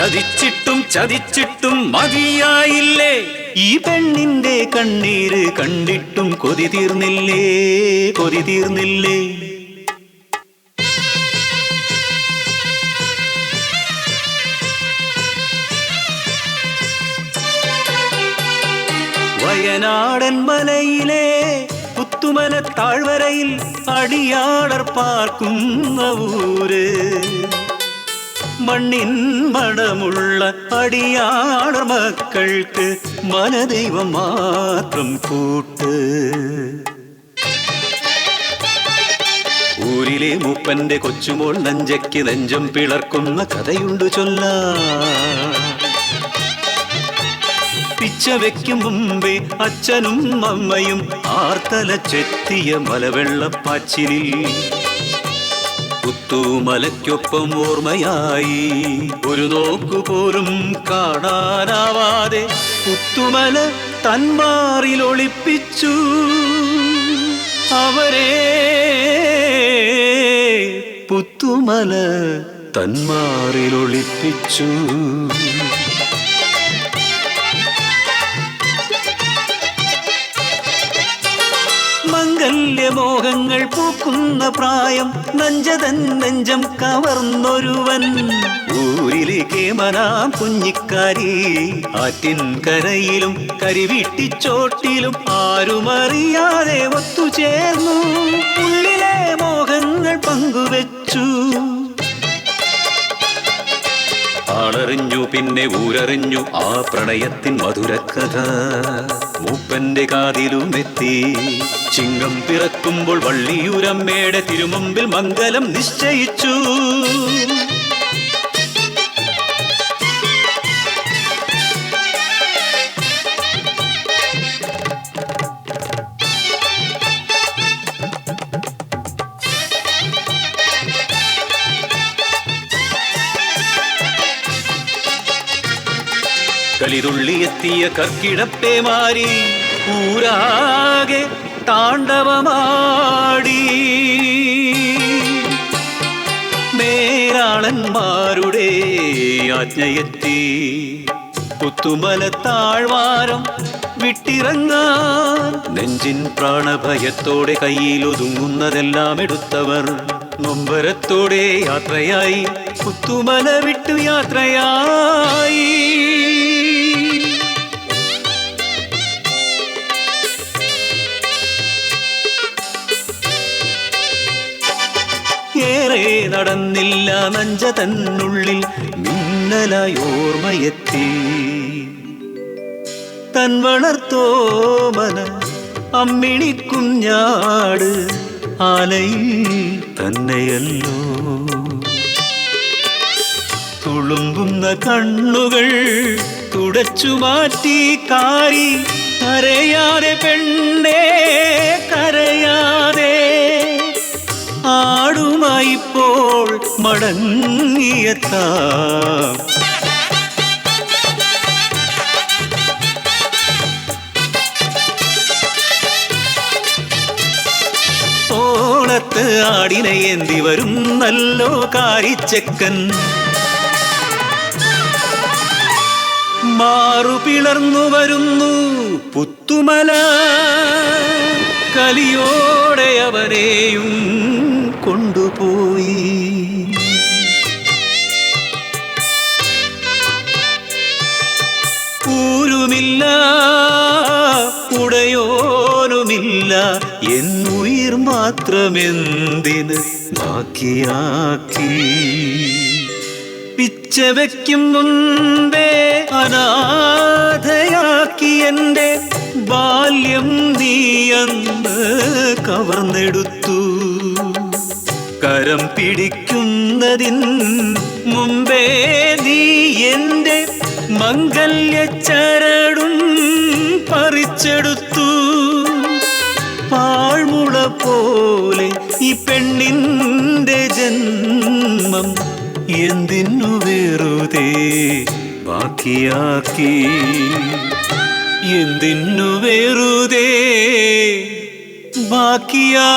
ചതിച്ചിട്ടും ചതിച്ചിട്ടും മതിയായില്ലേ, ഈ പെണ്ണിന്റെ കണ്ണീര് കണ്ടിട്ടും കൊതി തീർന്നില്ലേ, കൊതി തീർന്നില്ലേ. വയനാടൻ മലയിലെ പുത്തുമല താഴ്വരയിൽ അടിയാടർ പാർക്കുന്ന ഊര്, മണ്ണിൻ മണമുള്ള അടിയാടർ മക്കൾക്ക് മനദൈവം മാത്രം കൂട്ട്. ഊരിലെ മൂപ്പന്റെ കൊച്ചുമോൾ നെഞ്ചയ്ക്ക് നെഞ്ചം പിളർക്കുന്ന കഥയുണ്ട് ചൊല്ലാൻ. പിച്ച വെക്കും മുമ്പേ അച്ഛനും അമ്മയും ആർത്തലച്ചെത്തിയ മലവെള്ളപ്പാച്ചിലിൽ പുത്തുമലയ്ക്കൊപ്പം ഓർമ്മയായി ഒരു നോക്കുപോലും കാണാനാവാതെ പുത്തുമല തന്മാറിലൊളിപ്പിച്ചു അവരെ, പുത്തുമല തന്മാറിലൊളിപ്പിച്ചു. മംഗല്യമോഹങ്ങൾ പൂക്കുന്ന പ്രായം നഞ്ചതൻ നെഞ്ചം കവർന്നൊരുവൻ, ഊരിലെ കേമനാം കുഞ്ഞിക്കാരി ആറ്റിൻ കരയിലും കരിവീട്ടിച്ചോട്ടിലും ആരുമറിയാതെ ഒത്തുചേർന്നു, ഉള്ളിലെ മോഹങ്ങൾ പങ്കുവെച്ചു. ആളറിഞ്ഞു പിന്നെ ഊരറിഞ്ഞു ആ പ്രണയത്തിൻ മധുരക്കഥ, മൂപ്പന്റെ കാതിലും എത്തി. ചിങ്ങം പിറക്കുമ്പോൾ വള്ളിയൂരമ്മയുടെ തിരുമുമ്പിൽ മംഗലം നിശ്ചയിച്ചു. കലിതുള്ളിയെത്തിയ കർക്കിടപ്പേമാരി ഊരാകെ താണ്ഡവമാടി, മേരാളന്മാരുടെ ആജ്ഞയെത്തി പുത്തുമല താഴ്വാരം വിട്ടിറങ്ങാൻ. നെഞ്ചിൻ പ്രാണഭയത്തോടെ കയ്യിലൊതുങ്ങുന്നതെല്ലാം എടുത്തവർ നൊമ്പരത്തോടെ യാത്രയായി, പുത്തുമല വിട്ടു യാത്രയായി. ഏറെ നടന്നില്ല നഞ്ച തന്നുള്ളിൽ മിന്നലായി ഓർമ്മയെത്തി. തൻ വളർത്തോമന അമ്മിണിക്കുഞ്ഞാട് ആലയിൽ തന്നെയല്ലോ, തുളുമ്പുന്ന കണ്ണുകൾ തുടച്ചു മാറ്റി കാരി, കരയാതെ പെണ്ണേ കരയാതെ, ആടുമായിപ്പോൾ മടങ്ങിയെത്താം. ഓണത്ത് ആടിനെ ഏന്തി വരും നല്ലോ കാരിച്ചക്കൻ, മാറുപിളർന്നു വരുന്നു പുത്തുമല, കലിയോടെ അവരെയും കൊണ്ടുപോയി. ൂരുമില്ല ഉടയോനുമില്ല എന്നുയിർ മാത്രമെന്തിന് ബാക്കിയാക്കി. പിച്ച വയ്ക്കും മുമ്പേ അനാഥയാക്കി എൻ്റെ ബാല്യം നീയന്ന് കവർന്നെടുത്തു. കരം പിടിക്കുന്നതിൻ മുമ്പേ നീ എൻ്റെ മംഗല്യച്ചരടും പറിച്ചെടുത്തു. പാഴ്മുള പോലെ ഈ പെണ്ണിൻ്റെ ജന്മം എന്തിനു വെറുതെ ബാക്കിയാക്കി, എന്തിനു വെറുതെ ബാക്കിയാക്കി.